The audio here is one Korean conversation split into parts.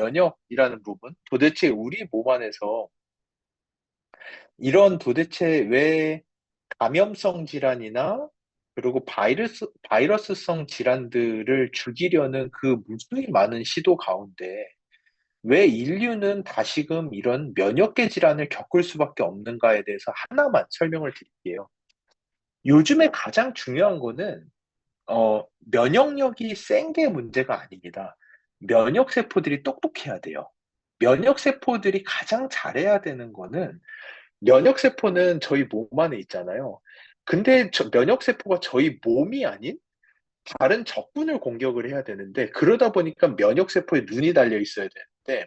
면역이라는 부분, 도대체 우리 몸 안에서 이런 도대체 왜 감염성 질환이나 그리고 바이러스성 질환들을 죽이려는 그 무수히 많은 시도 가운데 왜 인류는 다시금 이런 면역계 질환을 겪을 수밖에 없는가에 대해서 하나만 설명을 드릴게요. 요즘에 가장 중요한 거는 면역력이 센 게 문제가 아닙니다. 면역세포들이 똑똑해야 돼요. 면역세포들이 가장 잘해야 되는 거는 면역세포는 저희 몸 안에 있잖아요. 근데 면역세포가 저희 몸이 아닌 다른 적군을 공격을 해야 되는데 그러다 보니까 면역세포에 눈이 달려 있어야 되는데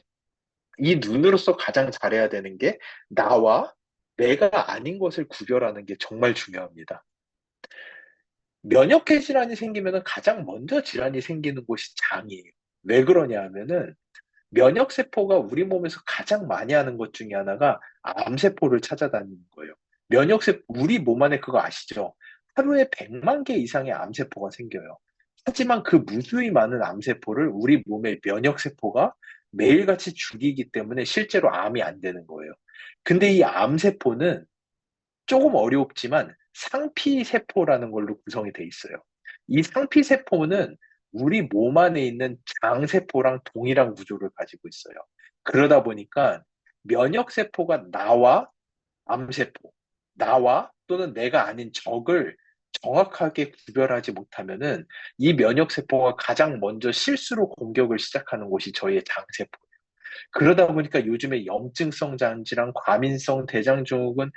이 눈으로서 가장 잘해야 되는 게 나와 내가 아닌 것을 구별하는 게 정말 중요합니다. 면역계 질환이 생기면 가장 먼저 질환이 생기는 곳이 장이에요. 왜 그러냐 하면은 면역세포가 우리 몸에서 가장 많이 하는 것 중에 하나가 암세포를 찾아다니는 거예요. 우리 몸 안에 그거 아시죠? 하루에 100만 개 이상의 암세포가 생겨요. 하지만 그 무수히 많은 암세포를 우리 몸의 면역세포가 매일같이 죽이기 때문에 실제로 암이 안 되는 거예요. 근데 이 암세포는 조금 어렵지만 상피세포라는 걸로 구성이 돼 있어요. 이 상피세포는 우리 몸 안에 있는 장세포랑 동일한 구조를 가지고 있어요. 그러다 보니까 면역세포가 나와 암세포, 나와 또는 내가 아닌 적을 정확하게 구별하지 못하면은 이 면역세포가 가장 먼저 실수로 공격을 시작하는 곳이 저희의 장세포. 그러다 보니까 요즘에 염증성 장질환, 과민성 대장증후군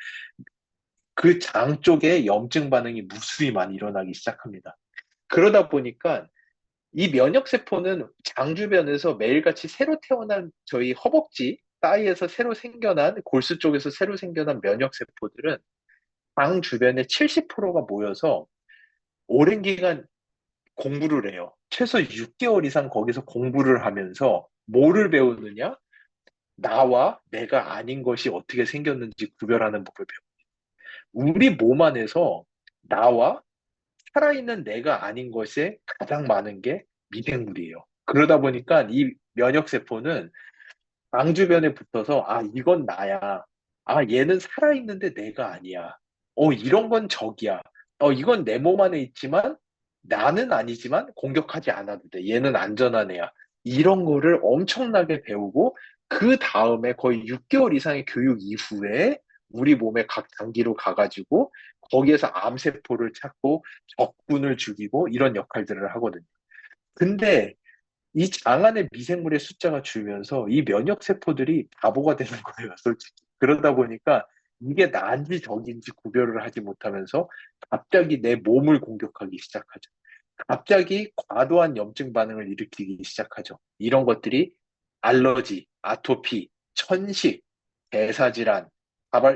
그 장 쪽에 염증 반응이 무수히 많이 일어나기 시작합니다. 그러다 보니까 이 면역세포는 장 주변에서 매일같이 새로 태어난 저희 허벅지 사이에서 새로 생겨난 골수 쪽에서 새로 생겨난 면역세포들은 장 주변에 70%가 모여서 오랜 기간 공부를 해요. 최소 6개월 이상 거기서 공부를 하면서 뭐를 배우느냐? 나와 내가 아닌 것이 어떻게 생겼는지 구별하는 법을 배워요. 우리 몸 안에서 나와 살아있는 내가 아닌 것에 가장 많은 게 미생물이에요. 그러다 보니까 이 면역세포는 장 주변에 붙어서, 아, 이건 나야. 아, 얘는 살아있는데 내가 아니야. 이런 건 적이야. 이건 내 몸 안에 있지만 나는 아니지만 공격하지 않아도 돼. 얘는 안전한 애야. 이런 거를 엄청나게 배우고 그 다음에 거의 6개월 이상의 교육 이후에 우리 몸의 각 장기로 가가지고 거기에서 암세포를 찾고 적군을 죽이고 이런 역할들을 하거든요. 근데 이 장 안의 미생물의 숫자가 줄면서 이 면역 세포들이 바보가 되는 거예요, 솔직히. 그러다 보니까 이게 나인지 적인지 구별을 하지 못하면서 갑자기 내 몸을 공격하기 시작하죠. 갑자기 과도한 염증 반응을 일으키기 시작하죠. 이런 것들이 알러지, 아토피, 천식, 대사질환,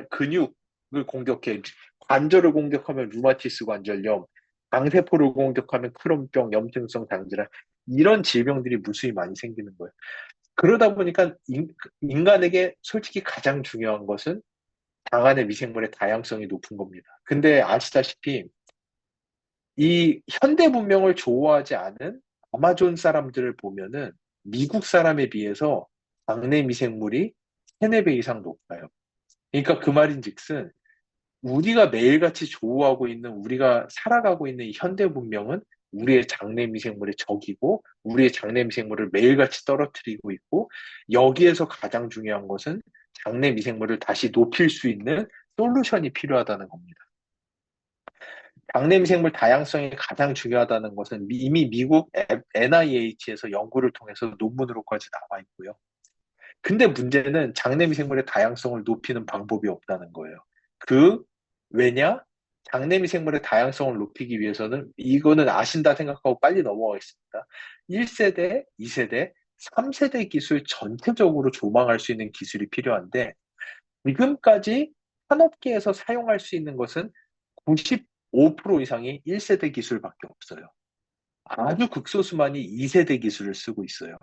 근육을 공격해, 관절을 공격하면 루마티스 관절염, 방세포를 공격하면 크론병, 염증성 장질환, 이런 질병들이 무수히 많이 생기는 거예요. 그러다 보니까 인간에게 솔직히 가장 중요한 것은 장 안의 미생물의 다양성이 높은 겁니다. 근데 아시다시피 이 현대 문명을 좋아하지 않은 아마존 사람들을 보면은 미국 사람에 비해서 장내 미생물이 3~4배 이상 높아요. 그러니까 그 말인즉슨 우리가 매일같이 좋아하고 있는 우리가 살아가고 있는 이 현대 문명은 우리의 장내 미생물의 적이고 우리의 장내 미생물을 매일같이 떨어뜨리고 있고 여기에서 가장 중요한 것은 장내 미생물을 다시 높일 수 있는 솔루션이 필요하다는 겁니다. 장내 미생물 다양성이 가장 중요하다는 것은 이미 미국 NIH에서 연구를 통해서 논문으로까지 나와 있고요. 근데 문제는 장내 미생물의 다양성을 높이는 방법이 없다는 거예요. 왜냐? 장내 미생물의 다양성을 높이기 위해서는 이거는 아신다 생각하고 빨리 넘어가겠습니다. 1세대, 2세대, 3세대 기술 전체적으로 조망할 수 있는 기술이 필요한데 지금까지 산업계에서 사용할 수 있는 것은 95% 이상이 1세대 기술밖에 없어요. 아주 극소수만이 2세대 기술을 쓰고 있어요.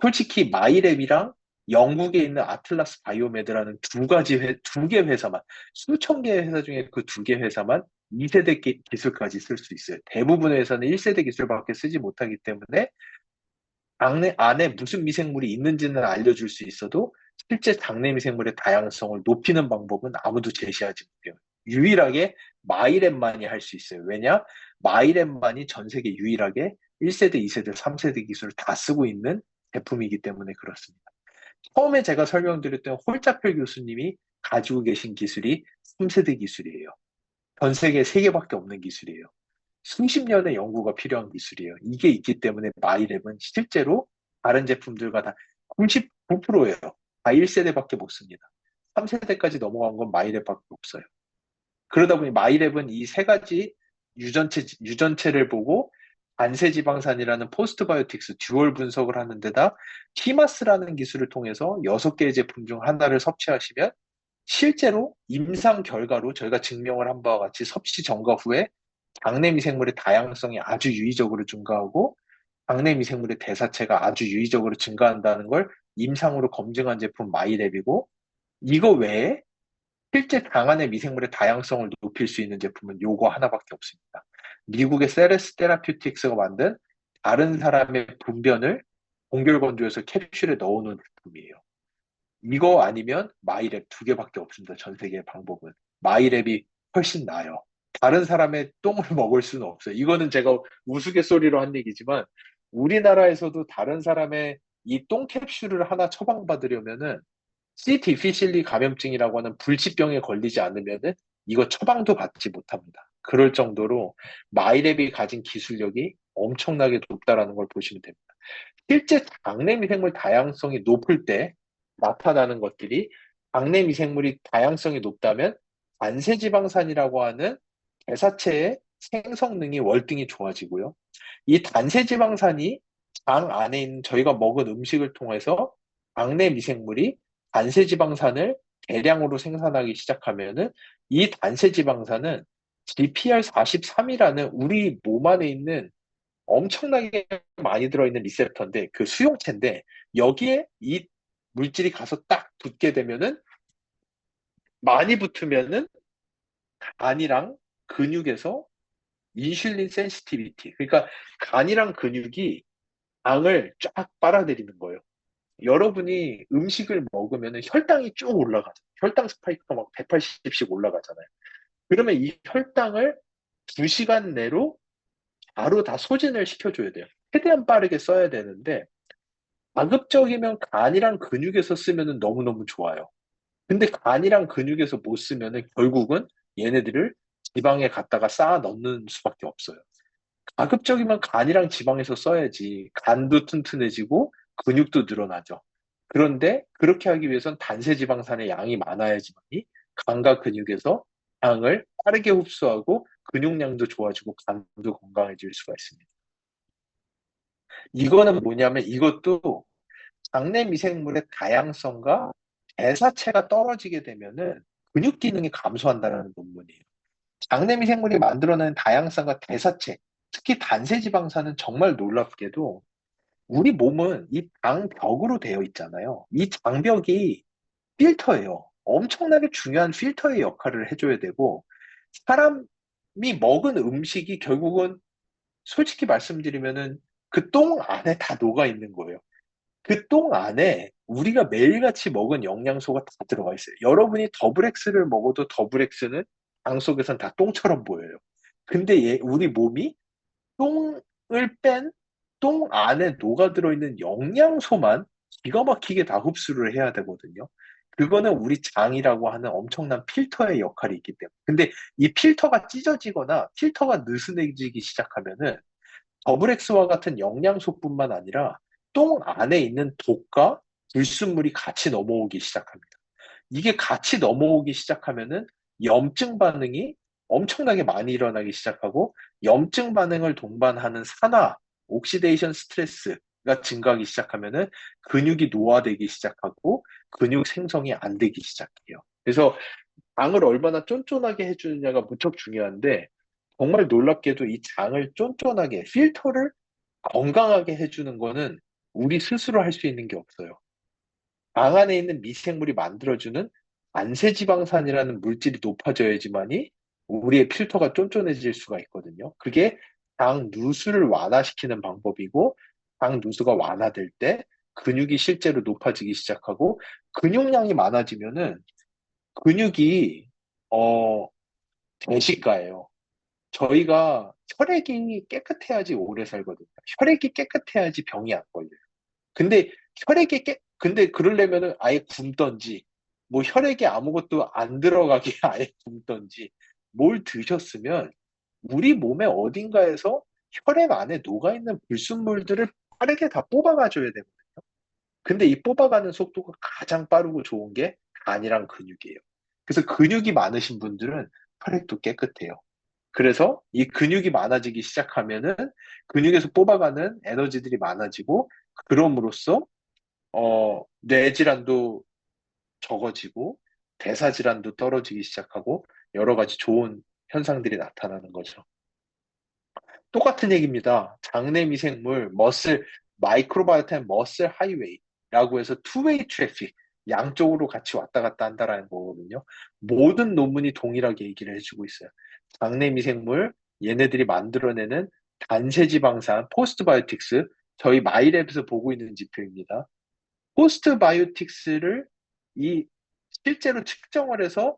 솔직히 마이랩이랑 영국에 있는 아틀라스 바이오메드라는 두 개 회사만, 수천 개의 회사 중에 그 두 개 회사만 2세대 기술까지 쓸 수 있어요. 대부분의 회사는 1세대 기술밖에 쓰지 못하기 때문에 안에 무슨 미생물이 있는지는 알려줄 수 있어도 실제 장내 미생물의 다양성을 높이는 방법은 아무도 제시하지 못해요. 유일하게 마이랩만이 할 수 있어요. 왜냐? 마이랩만이 전 세계 유일하게 1세대, 2세대, 3세대 기술을 다 쓰고 있는 제품이기 때문에 그렇습니다. 처음에 제가 설명드렸던 홀자필 교수님이 가지고 계신 기술이 3세대 기술이에요. 전 세계에 3개밖에 없는 기술이에요. 수십 년의 연구가 필요한 기술이에요. 이게 있기 때문에 마이랩은 실제로 다른 제품들과 다 99%예요. 다 1세대밖에 못 씁니다. 3세대까지 넘어간 건 마이랩밖에 없어요. 그러다 보니 마이랩은 이 세 가지 유전체를 보고 안세지방산이라는 포스트바이오틱스 듀얼 분석을 하는 데다 티마스라는 기술을 통해서 6개의 제품 중 하나를 섭취하시면 실제로 임상 결과로 저희가 증명을 한 바와 같이 섭취 전과 후에 장내 미생물의 다양성이 아주 유의적으로 증가하고 장내 미생물의 대사체가 아주 유의적으로 증가한다는 걸 임상으로 검증한 제품 마이랩이고 이거 외에 실제 장 안의 미생물의 다양성을 높일 수 있는 제품은 요거 하나밖에 없습니다. 미국의 세레스 테라퓨틱스가 만든 다른 사람의 분변을 동결 건조해서 캡슐에 넣어놓은 제품이에요. 이거 아니면 마이랩 2개밖에 없습니다. 전 세계의 방법은. 마이랩이 훨씬 나아요. 다른 사람의 똥을 먹을 수는 없어요. 이거는 제가 우스갯소리로 한 얘기지만 우리나라에서도 다른 사람의 이 똥 캡슐을 하나 처방받으려면은 C. 디피실리 감염증이라고 하는 불치병에 걸리지 않으면은 이거 처방도 받지 못합니다. 그럴 정도로 마이랩이 가진 기술력이 엄청나게 높다라는 걸 보시면 됩니다. 실제 장내 미생물 다양성이 높을 때 나타나는 것들이 장내 미생물이 다양성이 높다면 단세지방산이라고 하는 대사체의 생성능이 월등히 좋아지고요. 이 단세지방산이 장 안에 있는 저희가 먹은 음식을 통해서 장내 미생물이 단세지방산을 대량으로 생산하기 시작하면은 이 단세지방산은 GPR43이라는 우리 몸 안에 있는 엄청나게 많이 들어있는 리셉터인데 그 수용체인데 여기에 이 물질이 가서 딱 붙게 되면은 많이 붙으면은 간이랑 근육에서 인슐린 센시티비티 그러니까 간이랑 근육이 당을 쫙 빨아들이는 거예요. 여러분이 음식을 먹으면 혈당이 쭉 올라가죠. 혈당 스파이크가 막 180씩 올라가잖아요. 그러면 이 혈당을 2시간 내로 바로 다 소진을 시켜줘야 돼요. 최대한 빠르게 써야 되는데 가급적이면 간이랑 근육에서 쓰면 너무너무 좋아요. 근데 간이랑 근육에서 못 쓰면은 결국은 얘네들을 지방에 갖다가 쌓아 넣는 수밖에 없어요. 가급적이면 간이랑 지방에서 써야지 간도 튼튼해지고 근육도 늘어나죠. 그런데 그렇게 하기 위해선 단세지방산의 양이 많아야지만이 간과 근육에서 양을 빠르게 흡수하고 근육량도 좋아지고 간도 건강해질 수가 있습니다. 이거는 뭐냐면 이것도 장내 미생물의 다양성과 대사체가 떨어지게 되면은 근육 기능이 감소한다는 논문이에요. 장내 미생물이 만들어내는 다양성과 대사체, 특히 단세지방산은 정말 놀랍게도 우리 몸은 이 장벽으로 되어 있잖아요. 이 장벽이 필터예요. 엄청나게 중요한 필터의 역할을 해줘야 되고 사람이 먹은 음식이 결국은 솔직히 말씀드리면은 그 똥 안에 다 녹아 있는 거예요. 그 똥 안에 우리가 매일같이 먹은 영양소가 다 들어가 있어요. 여러분이 더블엑스를 먹어도 더블엑스는 장 속에선 다 똥처럼 보여요. 근데 우리 몸이 똥을 뺀 똥 안에 녹아들어 있는 영양소만 기가 막히게 다 흡수를 해야 되거든요. 그거는 우리 장이라고 하는 엄청난 필터의 역할이 있기 때문에. 근데 이 필터가 찢어지거나 필터가 느슨해지기 시작하면은 더블엑스와 같은 영양소뿐만 아니라 똥 안에 있는 독과 불순물이 같이 넘어오기 시작합니다. 이게 같이 넘어오기 시작하면은 염증 반응이 엄청나게 많이 일어나기 시작하고 염증 반응을 동반하는 산화, 옥시데이션 스트레스가 증가하기 시작하면은 근육이 노화되기 시작하고 근육 생성이 안 되기 시작해요. 그래서 장을 얼마나 쫀쫀하게 해주느냐가 무척 중요한데 정말 놀랍게도 이 장을 쫀쫀하게 필터를 건강하게 해주는 거는 우리 스스로 할 수 있는 게 없어요. 장 안에 있는 미생물이 만들어주는 안세지방산이라는 물질이 높아져야지만이 우리의 필터가 쫀쫀해질 수가 있거든요. 그게 장 누수를 완화시키는 방법이고 장 누수가 완화될 때 근육이 실제로 높아지기 시작하고 근육량이 많아지면은 근육이 어 대식가예요. 저희가 혈액이 깨끗해야지 오래 살거든요. 혈액이 깨끗해야지 병이 안 걸려요. 근데 근데 그러려면은 아예 굶던지, 뭐 혈액에 아무것도 안 들어가게 아예 굶던지, 뭘 드셨으면 우리 몸의 어딘가에서 혈액 안에 녹아있는 불순물들을 빠르게 다 뽑아가줘야 되거든요. 근데 이 뽑아가는 속도가 가장 빠르고 좋은 게 간이랑 근육이에요. 그래서 근육이 많으신 분들은 혈액도 깨끗해요. 그래서 이 근육이 많아지기 시작하면은 근육에서 뽑아가는 에너지들이 많아지고, 그럼으로써 뇌질환도 적어지고 대사질환도 떨어지기 시작하고 여러 가지 좋은 현상들이 나타나는 거죠. 똑같은 얘기입니다. 장내 미생물, 마이크로바이오타 앤 머슬 하이웨이라고 해서 투웨이 트래픽, 양쪽으로 같이 왔다 갔다 한다라는 거거든요. 모든 논문이 동일하게 얘기를 해주고 있어요. 장내 미생물, 얘네들이 만들어내는 단세지방산, 포스트바이오틱스, 저희 마이랩에서 보고 있는 지표입니다. 포스트바이오틱스를 이 실제로 측정을 해서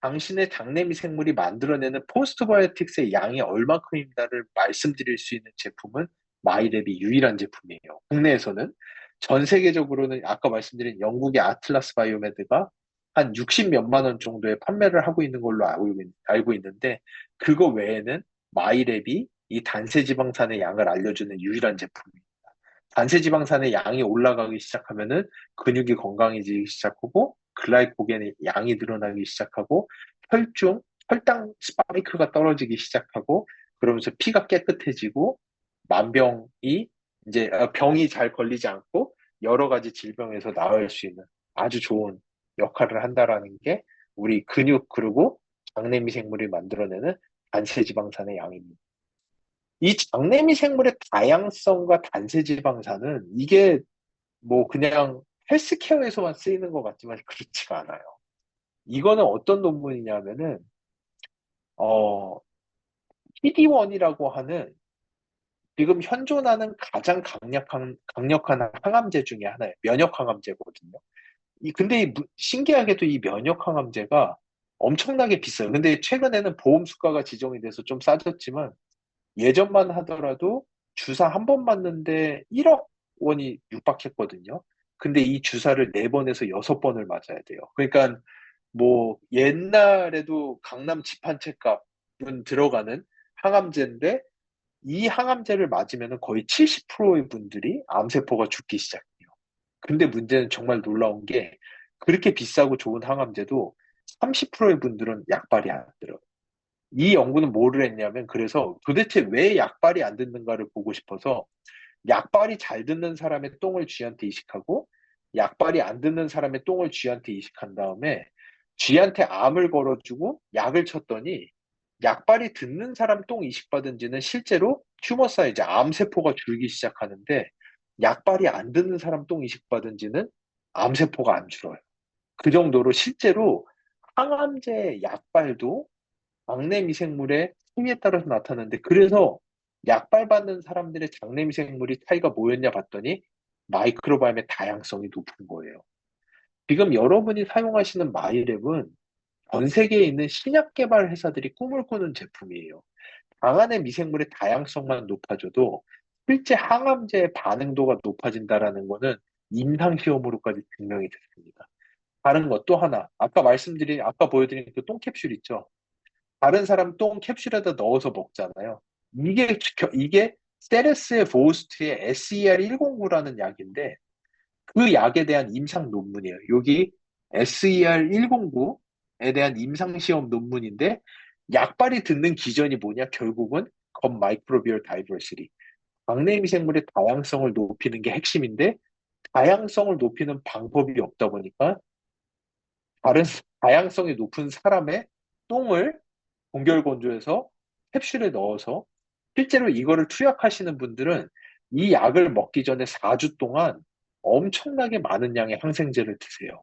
당신의 장내미 생물이 만들어내는 포스트바이오틱스의 양이 얼마큼인가를 말씀드릴 수 있는 제품은 마이랩이 유일한 제품이에요. 국내에서는. 전 세계적으로는 아까 말씀드린 영국의 아틀라스 바이오메드가 한 60 몇만 원 정도에 판매를 하고 있는 걸로 알고 있는데, 그거 외에는 마이랩이 이 단세지방산의 양을 알려주는 유일한 제품입니다. 단세지방산의 양이 올라가기 시작하면은 근육이 건강해지기 시작하고 글라이코겐의 양이 늘어나기 시작하고 혈당 스파이크가 떨어지기 시작하고, 그러면서 피가 깨끗해지고 만병이 이제 병이 잘 걸리지 않고 여러 가지 질병에서 나을 수 있는 아주 좋은 역할을 한다라는 게 우리 근육, 그리고 장내미 생물이 만들어내는 단세지방산의 양입니다. 이 장내미 생물의 다양성과 단세지방산은 이게 뭐 그냥 헬스케어에서만 쓰이는 것 같지만 그렇지가 않아요. 이거는 어떤 논문이냐면은 어 PD-1이라고 하는 지금 현존하는 가장 강력한 항암제 중에 하나예요. 면역 항암제거든요. 근데 신기하게도 이 면역 항암제가 엄청나게 비싸요. 근데 최근에는 보험 수가가 지정이 돼서 좀 싸졌지만, 예전만 하더라도 주사 한 번 맞는데 1억 원이 육박했거든요. 근데 이 주사를 4번에서 6번을 맞아야 돼요. 그러니까 뭐 옛날에도 강남 집 한 채 값은 들어가는 항암제인데, 이 항암제를 맞으면 거의 70%의 분들이 암세포가 죽기 시작해요. 근데 문제는 정말 놀라운 게, 그렇게 비싸고 좋은 항암제도 30%의 분들은 약발이 안 들어요. 이 연구는 뭐를 했냐면, 그래서 도대체 왜 약발이 안 듣는가를 보고 싶어서 약발이 잘 듣는 사람의 똥을 쥐한테 이식하고 약발이 안 듣는 사람의 똥을 쥐한테 이식한 다음에 쥐한테 암을 걸어주고 약을 쳤더니, 약발이 듣는 사람 똥 이식받은 지는 실제로 튜머 사이즈, 암세포가 줄기 시작하는데, 약발이 안 듣는 사람 똥 이식받은 지는 암세포가 안 줄어요. 그 정도로 실제로 항암제 약발도 장내 미생물의 행위에 따라서 나타나는데, 그래서 약발 받는 사람들의 장내 미생물이 차이가 뭐였냐 봤더니 마이크로바이옴의 다양성이 높은 거예요. 지금 여러분이 사용하시는 마이랩은 전 세계에 있는 신약 개발 회사들이 꿈을 꾸는 제품이에요. 장 안의 미생물의 다양성만 높아져도 실제 항암제의 반응도가 높아진다라는 거는 임상 시험으로까지 증명이 됐습니다. 다른 것 또 하나, 아까 보여드린 그 똥 캡슐 있죠? 다른 사람 똥 캡슐에다 넣어서 먹잖아요. 이게 세레스의 보스트의 SER109라는 약인데, 그 약에 대한 임상 논문이에요. 여기 SER109에 대한 임상 시험 논문인데, 약발이 듣는 기전이 뭐냐? 결국은 건 마이크로비얼 다이버시티. 장내 미생물의 다양성을 높이는 게 핵심인데, 다양성을 높이는 방법이 없다 보니까 다른 다양성이 높은 사람의 똥을 동결 건조해서 캡슐에 넣어서, 실제로 이거를 투약하시는 분들은 이 약을 먹기 전에 4주 동안 엄청나게 많은 양의 항생제를 드세요.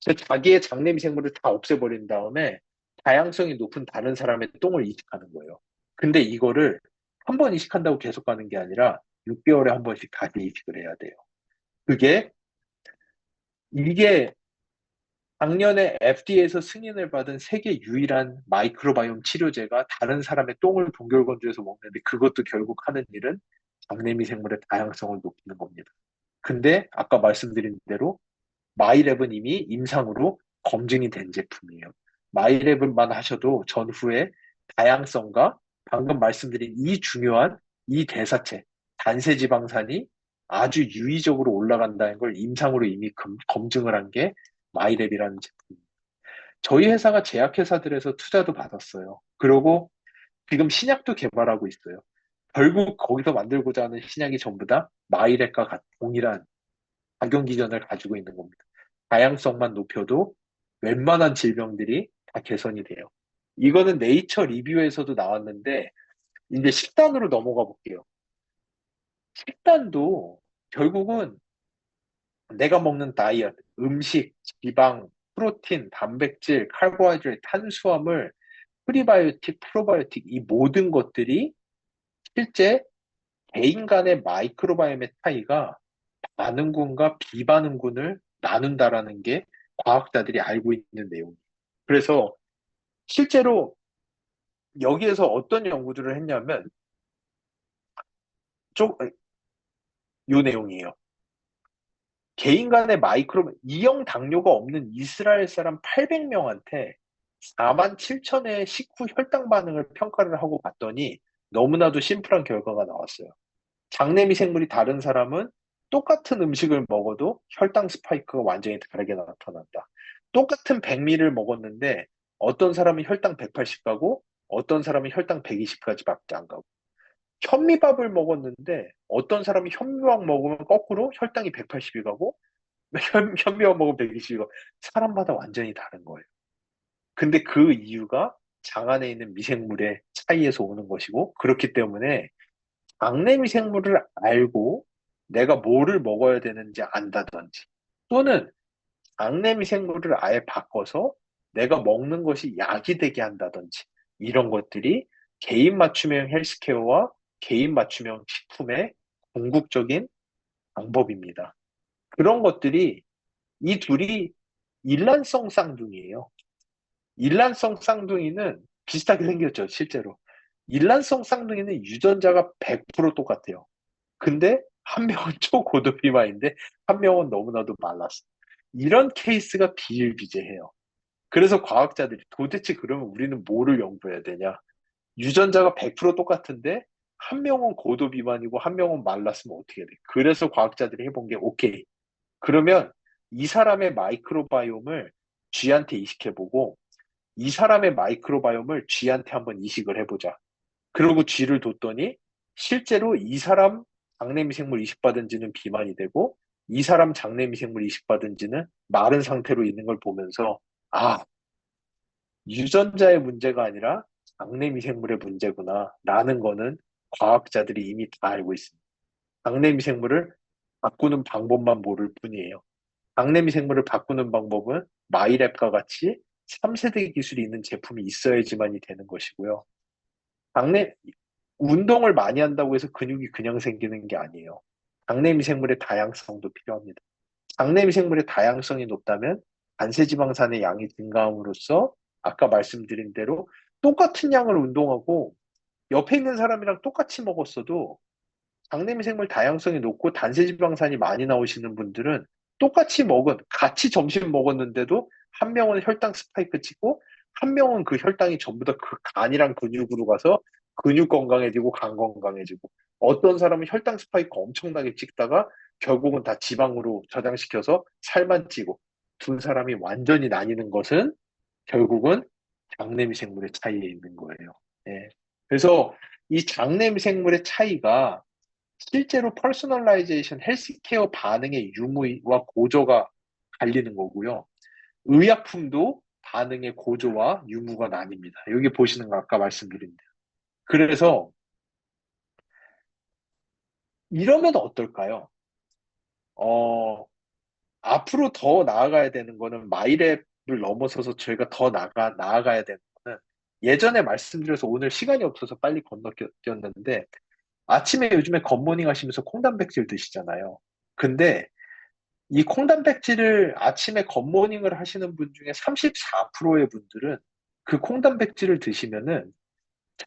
그래서 자기의 장내 미생물을 다 없애버린 다음에 다양성이 높은 다른 사람의 똥을 이식하는 거예요. 근데 이거를 한 번 이식한다고 계속 가는 게 아니라 6개월에 한 번씩 다시 이식을 해야 돼요. 그게, 이게 작년에 FDA에서 승인을 받은 세계 유일한 마이크로바이옴 치료제가 다른 사람의 똥을 동결 건조해서 먹는데 그것도 결국 하는 일은 장내미 생물의 다양성을 높이는 겁니다. 근데 아까 말씀드린 대로 마이랩은 이미 임상으로 검증이 된 제품이에요. 마이랩만 하셔도 전후에 다양성과 방금 말씀드린 이 중요한 이 대사체, 단세지방산이 아주 유의적으로 올라간다는 걸 임상으로 이미 검증을 한 게 마이랩이라는 제품입니다. 저희 회사가 제약회사들에서 투자도 받았어요. 그리고 지금 신약도 개발하고 있어요. 결국 거기서 만들고자 하는 신약이 전부 다 마이랩과 동일한 작용 기전을 가지고 있는 겁니다. 다양성만 높여도 웬만한 질병들이 다 개선이 돼요. 이거는 네이처 리뷰에서도 나왔는데, 이제 식단으로 넘어가 볼게요. 식단도 결국은 내가 먹는 다이어트, 음식, 지방, 프로틴, 단백질, 카보하이드레이트, 탄수화물, 프리바이오틱, 프로바이오틱 이 모든 것들이 실제 개인 간의 마이크로바이옴의 차이가 반응군과 비반응군을 나눈다라는 게 과학자들이 알고 있는 내용이에요. 그래서 실제로 여기에서 어떤 연구들을 했냐면 좀 요 내용이에요. 개인 간의 이형 당뇨가 없는 이스라엘 사람 800명한테 4만 7천의 식후 혈당 반응을 평가를 하고 봤더니 너무나도 심플한 결과가 나왔어요. 장내미 생물이 다른 사람은 똑같은 음식을 먹어도 혈당 스파이크가 완전히 다르게 나타난다. 똑같은 백미를 먹었는데 어떤 사람은 혈당 180 가고 어떤 사람은 혈당 120까지밖에 안 가고 현미밥을 먹었는데 어떤 사람이 현미밥 먹으면 거꾸로 혈당이 180이 가고 현미밥 먹으면 120이 가고 사람마다 완전히 다른 거예요. 근데 그 이유가 장 안에 있는 미생물의 차이에서 오는 것이고 그렇기 때문에 장내 미생물을 알고 내가 뭐를 먹어야 되는지 안다든지 또는 장내 미생물을 아예 바꿔서 내가 먹는 것이 약이 되게 한다든지 이런 것들이 개인 맞춤형 헬스케어와 개인 맞춤형 식품의 궁극적인 방법입니다. 그런 것들이 이 둘이 일란성 쌍둥이에요. 일란성 쌍둥이는 비슷하게 생겼죠, 실제로. 일란성 쌍둥이는 유전자가 100% 똑같아요. 근데 한 명은 초고도 비만인데 한 명은 너무나도 말랐어. 이런 케이스가 비일비재해요. 그래서 과학자들이 도대체 그러면 우리는 뭐를 연구해야 되냐? 유전자가 100% 똑같은데 한 명은 고도 비만이고 한 명은 말랐으면 어떻게 돼? 그래서 과학자들이 해본 게 오케이. 그러면 이 사람의 마이크로바이옴을 쥐한테 이식해보고 이 사람의 마이크로바이옴을 쥐한테 한번 이식을 해보자. 그리고 쥐를 뒀더니 실제로 이 사람 장내미생물 이식받은 지는 비만이 되고 이 사람 장내미생물 이식받은 지는 마른 상태로 있는 걸 보면서 아, 유전자의 문제가 아니라 장내미생물의 문제구나 라는 거는 과학자들이 이미 다 알고 있습니다. 장내미생물을 바꾸는 방법만 모를 뿐이에요. 장내미생물을 바꾸는 방법은 마이랩과 같이 3세대 기술이 있는 제품이 있어야지만이 되는 것이고요. 장내 운동을 많이 한다고 해서 근육이 그냥 생기는 게 아니에요. 장내 미생물의 다양성도 필요합니다. 장내 미생물의 다양성이 높다면 단세지방산의 양이 증가함으로써 아까 말씀드린 대로 똑같은 양을 운동하고 옆에 있는 사람이랑 똑같이 먹었어도 장내 미생물 다양성이 높고 단세지방산이 많이 나오시는 분들은 같이 점심 먹었는데도 한 명은 혈당 스파이크 치고 한 명은 그 혈당이 전부 다 그 간이랑 근육으로 가서 근육 건강해지고 간 건강해지고 어떤 사람은 혈당 스파이크 엄청나게 찍다가 결국은 다 지방으로 저장시켜서 살만 찌고 두 사람이 완전히 나뉘는 것은 결국은 장내미생물의 차이에 있는 거예요. 예. 그래서 이 장내미생물의 차이가 실제로 퍼스널라이제이션 헬스케어 반응의 유무와 고조가 갈리는 거고요. 의약품도 반응의 고조와 유무가 나뉩니다. 여기 보시는 거 아까 말씀드린 대로. 그래서 이러면 어떨까요? 어, 앞으로 더 나아가야 되는 거는 마이랩을 넘어서서 저희가 더 나아가야 되는 거는 예전에 말씀드려서 오늘 시간이 없어서 빨리 건너뛰었는데 아침에 요즘에 굿모닝 하시면서 콩단백질 드시잖아요. 근데 이 콩단백질을 아침에 굿모닝을 하시는 분 중에 34%의 분들은 그 콩단백질을 드시면은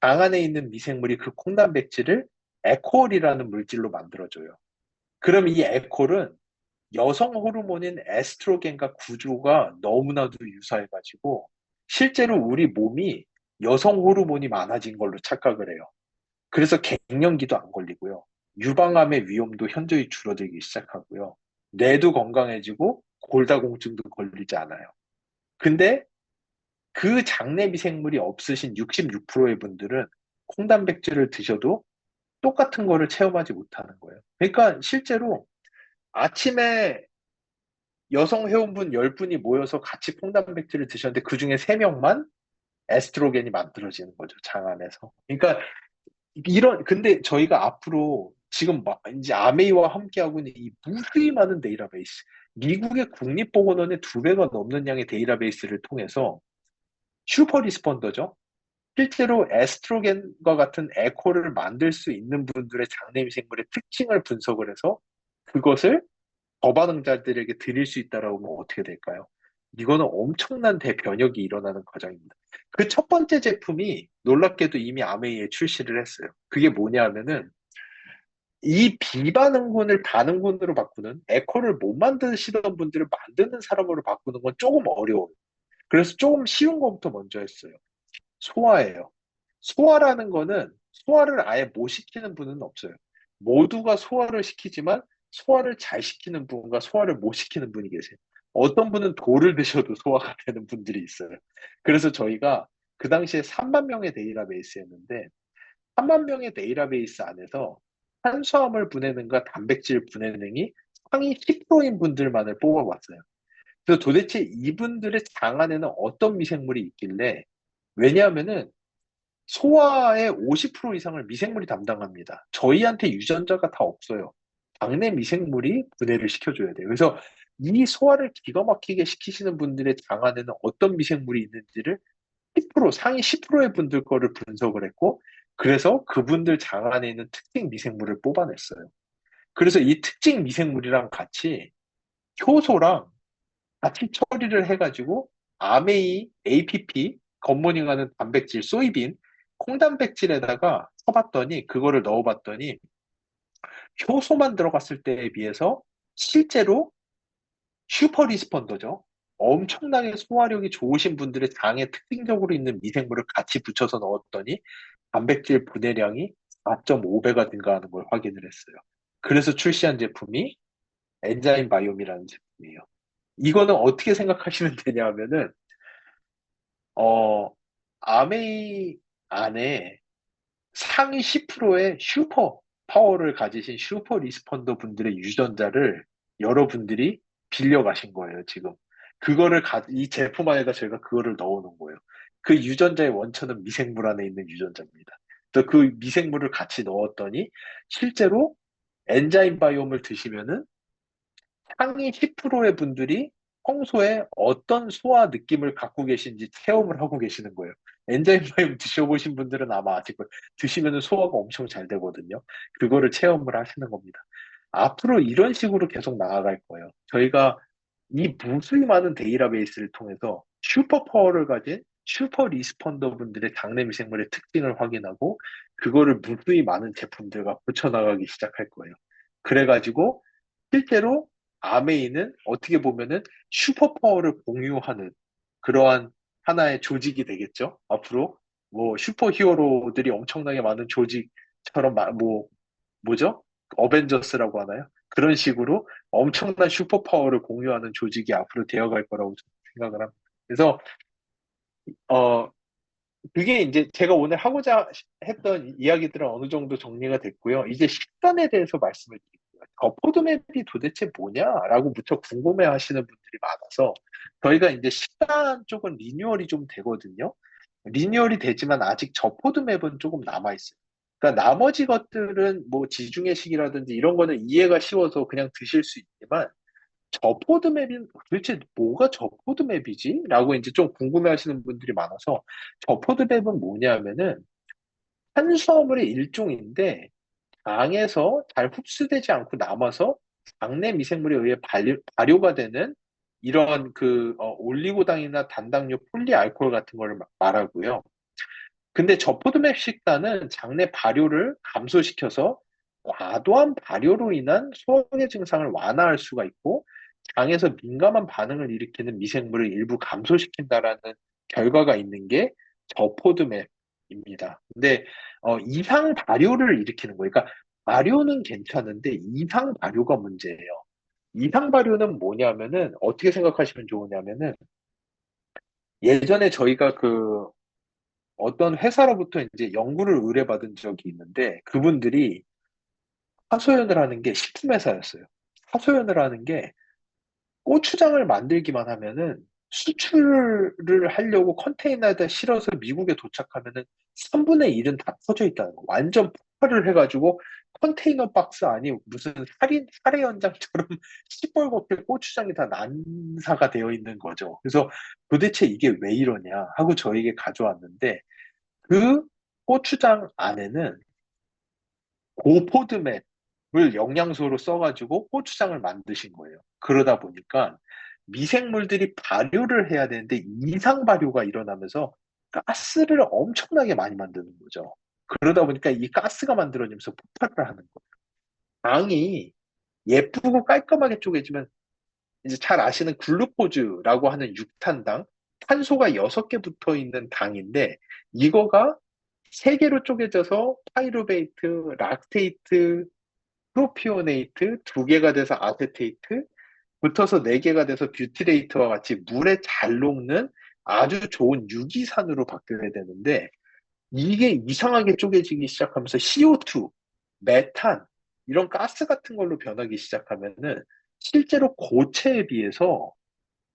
장 안에 있는 미생물이 그 콩단백질을 에콜이라는 물질로 만들어줘요. 그럼 이 에콜은 여성 호르몬인 에스트로겐과 구조가 너무나도 유사해가지고 실제로 우리 몸이 여성 호르몬이 많아진 걸로 착각을 해요. 그래서 갱년기도 안 걸리고요. 유방암의 위험도 현저히 줄어들기 시작하고요. 뇌도 건강해지고 골다공증도 걸리지 않아요. 근데 그 장내 미생물이 없으신 66%의 분들은 콩단백질을 드셔도 똑같은 거를 체험하지 못하는 거예요. 그러니까 실제로 아침에 여성 회원분 10분이 모여서 같이 콩단백질을 드셨는데 그중에 3명만 에스트로겐이 만들어지는 거죠, 장 안에서. 그러니까 근데 저희가 앞으로 지금 이제 아메이와 함께하고 있는 이 무수히 많은 데이터베이스, 미국의 국립보건원의 2배가 넘는 양의 데이터베이스를 통해서 슈퍼 리스폰더죠. 실제로 에스트로겐과 같은 에코를 만들 수 있는 분들의 장내 미생물의 특징을 분석을 해서 그것을 저반응자들에게 드릴 수 있다라고 하면 어떻게 될까요? 이거는 엄청난 대변혁이 일어나는 과정입니다. 그 첫 번째 제품이 놀랍게도 이미 아메이에 출시를 했어요. 그게 뭐냐 하면은 이 비반응군을 반응군으로 바꾸는 에코를 못 만드시던 분들을 만드는 사람으로 바꾸는 건 조금 어려워요. 그래서 조금 쉬운 것부터 먼저 했어요. 소화예요. 소화라는 거는 소화를 아예 못 시키는 분은 없어요. 모두가 소화를 시키지만 소화를 잘 시키는 분과 소화를 못 시키는 분이 계세요. 어떤 분은 돌을 드셔도 소화가 되는 분들이 있어요. 그래서 저희가 그 당시에 3만 명의 데이터베이스였는데 3만 명의 데이터베이스 안에서 탄수화물 분해능과 단백질 분해능이 상위 10%인 분들만을 뽑아봤어요. 그래서 도대체 이분들의 장 안에는 어떤 미생물이 있길래 왜냐하면은 소화의 50% 이상을 미생물이 담당합니다. 저희한테 유전자가 다 없어요. 장내 미생물이 분해를 시켜줘야 돼요. 그래서 이 소화를 기가 막히게 시키시는 분들의 장 안에는 어떤 미생물이 있는지를 10%, 상위 10%의 분들 거를 분석을 했고, 그래서 그분들 장 안에 있는 특징 미생물을 뽑아냈어요. 그래서 이 특징 미생물이랑 같이 효소랑 같이 처리를 해가지고 아메이, APP, 겉모닝하는 단백질, 소이빈, 콩단백질에다가 쳐봤더니 그거를 넣어봤더니 효소만 들어갔을 때에 비해서 실제로 슈퍼 리스펀더죠. 엄청나게 소화력이 좋으신 분들의 장에 특징적으로 있는 미생물을 같이 붙여서 넣었더니 단백질 분해량이 4.5배가 증가하는 걸 확인을 했어요. 그래서 출시한 제품이 엔자임 바이옴이라는 제품이에요. 이거는 어떻게 생각하시면 되냐 하면은 어, 아메이 안에 상위 10%의 슈퍼 파워를 가지신 슈퍼 리스펀더 분들의 유전자를 여러분들이 빌려가신 거예요, 지금. 이 제품 안에다 저희가 그거를 넣어놓은 거예요. 그 유전자의 원천은 미생물 안에 있는 유전자입니다. 그래서 그 미생물을 같이 넣었더니 실제로 엔자임 바이옴을 드시면은 상위 10%의 분들이 평소에 어떤 소화 느낌을 갖고 계신지 체험을 하고 계시는 거예요. 엔자임 바이옴 드셔보신 분들은 아마 아실 거예요. 드시면 소화가 엄청 잘 되거든요. 그거를 체험을 하시는 겁니다. 앞으로 이런 식으로 계속 나아갈 거예요. 저희가 이 무수히 많은 데이터베이스를 통해서 슈퍼 파워를 가진 슈퍼 리스펀더 분들의 장내 미생물의 특징을 확인하고 그거를 무수히 많은 제품들과 붙여나가기 시작할 거예요. 그래가지고 실제로 아메이는 어떻게 보면은 슈퍼파워를 공유하는 그러한 하나의 조직이 되겠죠. 앞으로 뭐 슈퍼히어로들이 엄청나게 많은 조직처럼 뭐죠? 어벤져스라고 하나요? 그런 식으로 엄청난 슈퍼파워를 공유하는 조직이 앞으로 되어갈 거라고 저는 생각을 합니다. 그래서 어 그게 이제 제가 오늘 하고자 했던 이야기들은 어느 정도 정리가 됐고요. 이제 식단에 대해서 말씀을 드릴게요. 포드맵이 도대체 뭐냐라고 무척 궁금해 하시는 분들이 많아서 저희가 이제 식단 쪽은 리뉴얼이 좀 되거든요. 리뉴얼이 되지만 아직 저포드맵은 조금 남아있어요. 그러니까 나머지 것들은 뭐 지중해식이라든지 이런 거는 이해가 쉬워서 그냥 드실 수 있지만 저포드맵이 도대체 뭐가 저포드맵이지? 라고 이제 좀 궁금해 하시는 분들이 많아서 저포드맵은 뭐냐면은 탄수화물의 일종인데 장에서 잘 흡수되지 않고 남아서 장내 미생물에 의해 발효가 되는 이런 올리고당이나 단당류, 폴리알코올 같은 걸 말하고요. 근데 저포도맥 식단은 장내 발효를 감소시켜서 과도한 발효로 인한 소화의 증상을 완화할 수가 있고 장에서 민감한 반응을 일으키는 미생물을 일부 감소시킨다라는 결과가 있는 게 저포도맥입니다. 근데 이상 발효를 일으키는 거예요. 그러니까 발효는 괜찮은데 이상 발효가 문제예요. 이상 발효는 뭐냐면은 어떻게 생각하시면 좋으냐면은 예전에 저희가 어떤 회사로부터 이제 연구를 의뢰받은 적이 있는데 그분들이 하소연을 하는 게 식품회사였어요. 하소연을 하는 게 고추장을 만들기만 하면은 수출을 하려고 컨테이너에다 실어서 미국에 도착하면은 3분의 1은 다 터져 있다는 거. 완전 폭발을 해가지고 컨테이너 박스 안이 무슨 살해 현장처럼 시뻘겋게 고추장이 다 난사가 되어 있는 거죠. 그래서 도대체 이게 왜 이러냐 하고 저에게 가져왔는데 그 고추장 안에는 고포드맵을 영양소로 써가지고 고추장을 만드신 거예요. 그러다 보니까 미생물들이 발효를 해야 되는데 이상 발효가 일어나면서 가스를 엄청나게 많이 만드는 거죠. 그러다 보니까 이 가스가 만들어지면서 폭발을 하는 거예요. 당이 예쁘고 깔끔하게 쪼개지면 이제 잘 아시는 글루코즈라고 하는 육탄당, 탄소가 6개 붙어 있는 당인데 이거가 3개로 쪼개져서 파이루베이트, 락테이트, 프로피오네이트 2개가 돼서 아세테이트, 붙어서 4개가 돼서 뷰티레이트와 같이 물에 잘 녹는 아주 좋은 유기산으로 바뀌어야 되는데 이게 이상하게 쪼개지기 시작하면서 CO2, 메탄 이런 가스 같은 걸로 변하기 시작하면은 실제로 고체에 비해서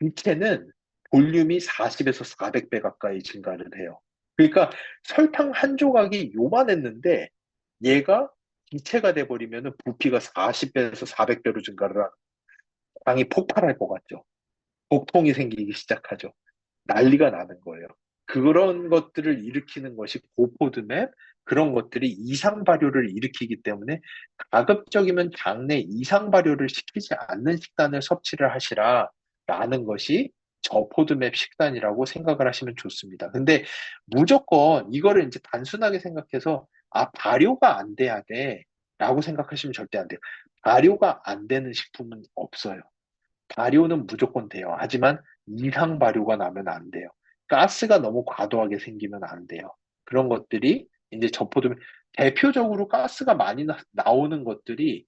인체는 볼륨이 40에서 400배 가까이 증가를 해요. 그러니까 설탕 한 조각이 요만했는데 얘가 기체가 돼버리면 부피가 40배에서 400배로 증가를 하는 당이 폭발할 것 같죠. 복통이 생기기 시작하죠. 난리가 나는 거예요. 그런 것들을 일으키는 것이 고포드맵, 그런 것들이 이상 발효를 일으키기 때문에 가급적이면 장내 이상 발효를 시키지 않는 식단을 섭취를 하시라라는 것이 저포드맵 식단이라고 생각을 하시면 좋습니다. 근데 무조건 이거를 이제 단순하게 생각해서 발효가 안 돼야 돼라고 생각하시면 절대 안 돼요. 발효가 안 되는 식품은 없어요. 발효는 무조건 돼요. 하지만 이상 발효가 나면 안 돼요. 가스가 너무 과도하게 생기면 안 돼요. 그런 것들이 이제 저포도면 대표적으로 가스가 많이 나오는 것들이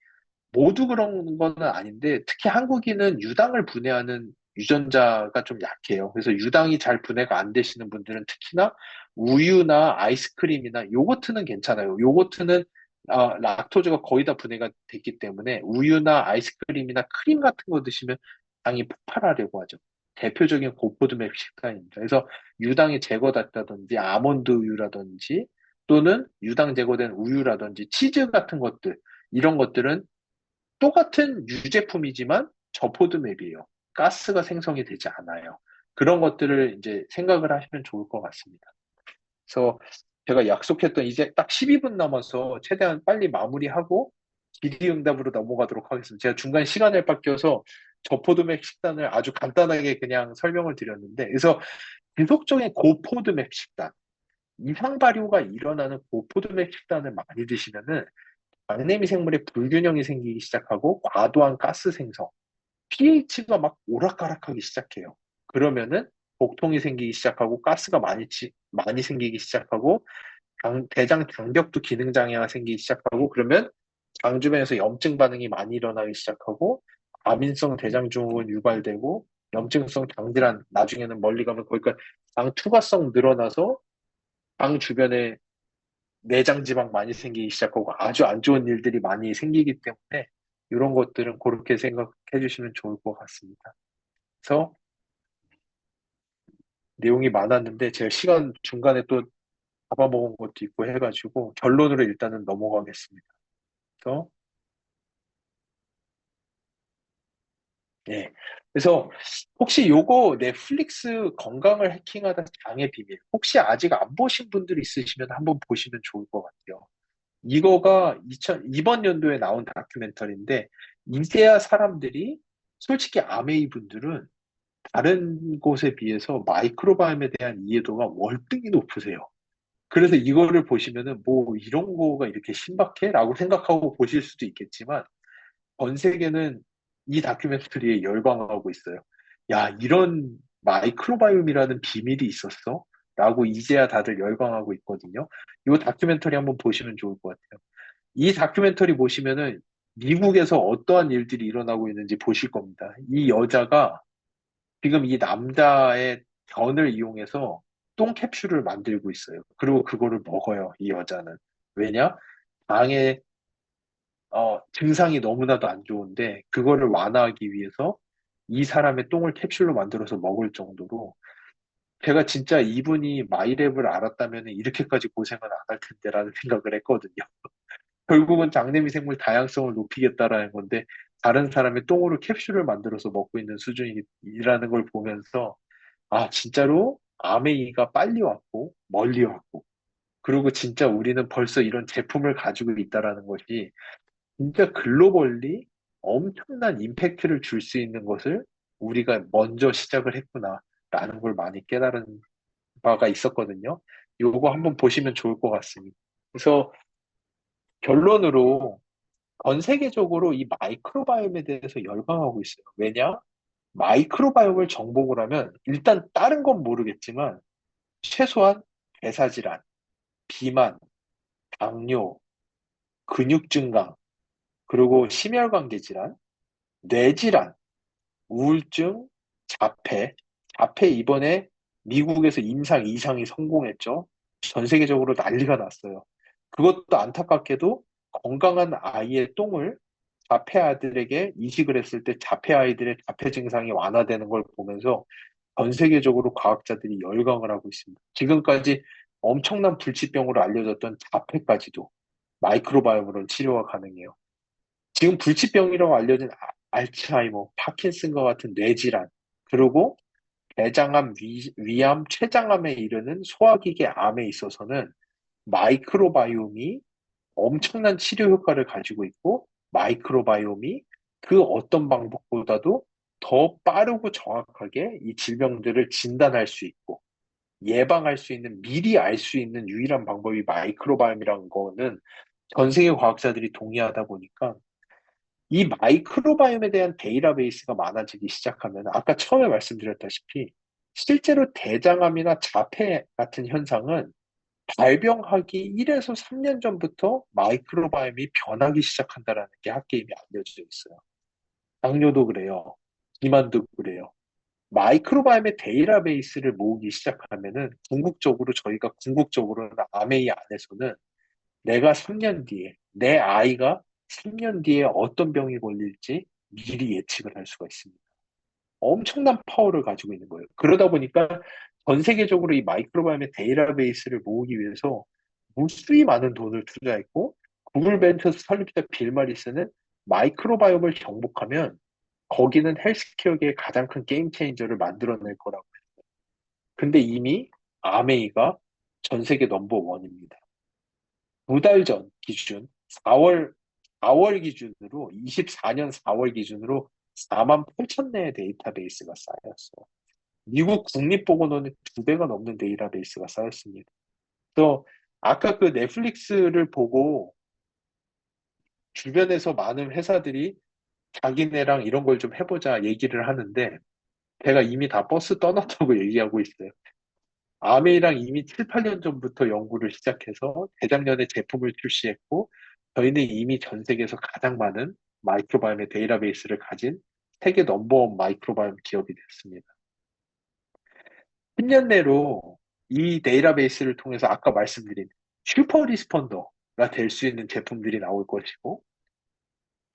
모두 그런 거는 아닌데 특히 한국인은 유당을 분해하는 유전자가 좀 약해요. 그래서 유당이 잘 분해가 안 되시는 분들은 특히나 우유나 아이스크림이나 요거트는 괜찮아요. 요거트는 락토즈가 거의 다 분해가 됐기 때문에 우유나 아이스크림이나 크림 같은 거 드시면 당이 폭발하려고 하죠. 대표적인 고포도맥 식단입니다. 그래서 유당이 제거됐다든지 아몬드 우유라든지 또는 유당 제거된 우유라든지 치즈 같은 것들 이런 것들은 똑같은 유제품이지만 저포드맵이에요. 가스가 생성이 되지 않아요. 그런 것들을 이제 생각을 하시면 좋을 것 같습니다. 그래서 제가 약속했던 이제 딱 12분 남아서 최대한 빨리 마무리하고 질의응답으로 넘어가도록 하겠습니다. 제가 중간 시간을 뺏겨서 저포드맵 식단을 아주 간단하게 그냥 설명을 드렸는데, 그래서 지속적인 고포드맵 식단, 이상 발효가 일어나는 고포드맵 식단을 많이 드시면은 장내 미생물의 불균형이 생기기 시작하고 과도한 가스 생성, pH가 막 오락가락하기 시작해요. 그러면은 복통이 생기기 시작하고 가스가 많이 생기기 시작하고 대장 장벽도 기능 장애가 생기기 시작하고 그러면 장 주변에서 염증 반응이 많이 일어나기 시작하고 과민성 대장증후군 유발되고 염증성 장질환 나중에는 멀리 가면 거기가 장 투과성 늘어나서 장 주변에 내장 지방 많이 생기기 시작하고 아주 안 좋은 일들이 많이 생기기 때문에 이런 것들은 그렇게 생각해 주시면 좋을 것 같습니다. 그래서 내용이 많았는데 제가 시간 중간에 또 잡아먹은 것도 있고 해가지고 결론으로 일단은 넘어가겠습니다. 그래서 예. 그래서 혹시 요거 넷플릭스 건강을 해킹하다 장의 비밀 혹시 아직 안 보신 분들 있으시면 한번 보시면 좋을 것 같아요. 이거가 이번 연도에 나온 다큐멘터리인데, 이제야 사람들이, 솔직히 아메이 분들은 다른 곳에 비해서 마이크로바이옴에 대한 이해도가 월등히 높으세요. 그래서 이거를 보시면은 뭐 이런 거가 이렇게 신박해? 라고 생각하고 보실 수도 있겠지만, 전 세계는 이 다큐멘터리에 열광하고 있어요. 야, 이런 마이크로바이옴이라는 비밀이 있었어? 라고 이제야 다들 열광하고 있거든요. 이 다큐멘터리 한번 보시면 좋을 것 같아요. 이 다큐멘터리 보시면은 미국에서 어떠한 일들이 일어나고 있는지 보실 겁니다. 이 여자가 지금 이 남자의 변을 이용해서 똥 캡슐을 만들고 있어요. 그리고 그거를 먹어요, 이 여자는. 왜냐? 방에 증상이 너무나도 안 좋은데 그거를 완화하기 위해서 이 사람의 똥을 캡슐로 만들어서 먹을 정도로, 제가 진짜 이분이 마이랩을 알았다면 이렇게까지 고생은 안 할 텐데라는 생각을 했거든요. 결국은 장내미 생물 다양성을 높이겠다라는 건데 다른 사람의 똥으로 캡슐을 만들어서 먹고 있는 수준이라는 걸 보면서, 아, 진짜로 아메이가 빨리 왔고 멀리 왔고, 그리고 진짜 우리는 벌써 이런 제품을 가지고 있다라는 것이 진짜 글로벌리 엄청난 임팩트를 줄 수 있는 것을 우리가 먼저 시작을 했구나라는 걸 많이 깨달은 바가 있었거든요. 요거 한번 보시면 좋을 것 같습니다. 그래서 결론으로 전 세계적으로 이 마이크로바이옴에 대해서 열광하고 있어요. 왜냐? 마이크로바이옴을 정복을 하면 일단 다른 건 모르겠지만 최소한 대사질환, 비만, 당뇨, 근육 증강, 그리고 심혈관계 질환, 뇌질환, 우울증, 자폐, 자폐 이번에 미국에서 임상 2상이 성공했죠. 전 세계적으로 난리가 났어요. 그것도 안타깝게도 건강한 아이의 똥을 자폐 아들에게 이식을 했을 때 자폐 아이들의 자폐 증상이 완화되는 걸 보면서 전 세계적으로 과학자들이 열광을 하고 있습니다. 지금까지 엄청난 불치병으로 알려졌던 자폐까지도 마이크로바이옴으로는 치료가 가능해요. 지금 불치병이라고 알려진 알츠하이머, 파킨슨과 같은 뇌질환, 그리고 대장암, 위암, 췌장암에 이르는 소화기계 암에 있어서는 마이크로바이옴이 엄청난 치료 효과를 가지고 있고, 마이크로바이옴이 그 어떤 방법보다도 더 빠르고 정확하게 이 질병들을 진단할 수 있고 예방할 수 있는, 미리 알 수 있는 유일한 방법이 마이크로바이옴이라는 거는 전 세계 과학자들이 동의하다 보니까, 이 마이크로바이옴에 대한 데이터베이스가 많아지기 시작하면 아까 처음에 말씀드렸다시피 실제로 대장암이나 자폐 같은 현상은 발병하기 1에서 3년 전부터 마이크로바이옴이 변하기 시작한다라는 게 학계에 이미 알려져 있어요. 당뇨도 그래요. 비만도 그래요. 마이크로바이옴의 데이터베이스를 모으기 시작하면은 궁극적으로는 아메이 안에서는 내가 3년 뒤에, 내 아이가 3년 뒤에 어떤 병이 걸릴지 미리 예측을 할 수가 있습니다. 엄청난 파워를 가지고 있는 거예요. 그러다 보니까 전 세계적으로 이 마이크로바이옴의 데이터베이스를 모으기 위해서 무수히 많은 돈을 투자했고, 구글 벤처스 설립자 빌 마리스는 마이크로바이옴을 정복하면 거기는 헬스케어계의 가장 큰 게임 체인저를 만들어낼 거라고. 근데 이미 아메이가 전 세계 넘버 원입니다. 2달 전 기준 4월 기준으로 24년 4월 기준으로 4만 8천 내의 데이터베이스가 쌓였어요. 미국 국립보건원의 2배가 넘는 데이터베이스가 쌓였습니다. 또 아까 그 넷플릭스를 보고 주변에서 많은 회사들이 자기네랑 이런 걸 좀 해보자 얘기를 하는데 제가 이미 다 버스 떠났다고 얘기하고 있어요. 아메이랑 이미 7, 8년 전부터 연구를 시작해서 재작년에 제품을 출시했고, 저희는 이미 전 세계에서 가장 많은 마이크로바이옴의 데이터베이스를 가진 세계 넘버원 마이크로바이옴 기업이 됐습니다. 10년 내로 이 데이터베이스를 통해서 아까 말씀드린 슈퍼 리스폰더가 될 수 있는 제품들이 나올 것이고,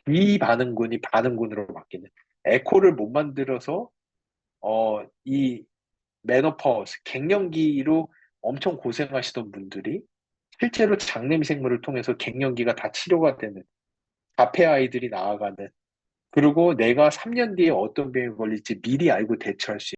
비반응군이 반응군으로 바뀌는, 에코를 못 만들어서 이 메노파우스, 갱년기로 엄청 고생하시던 분들이 실제로 장내미 생물을 통해서 갱년기가 다 치료가 되는, 자폐 아이들이 나아가는, 그리고 내가 3년 뒤에 어떤 병에 걸릴지 미리 알고 대처할 수 있는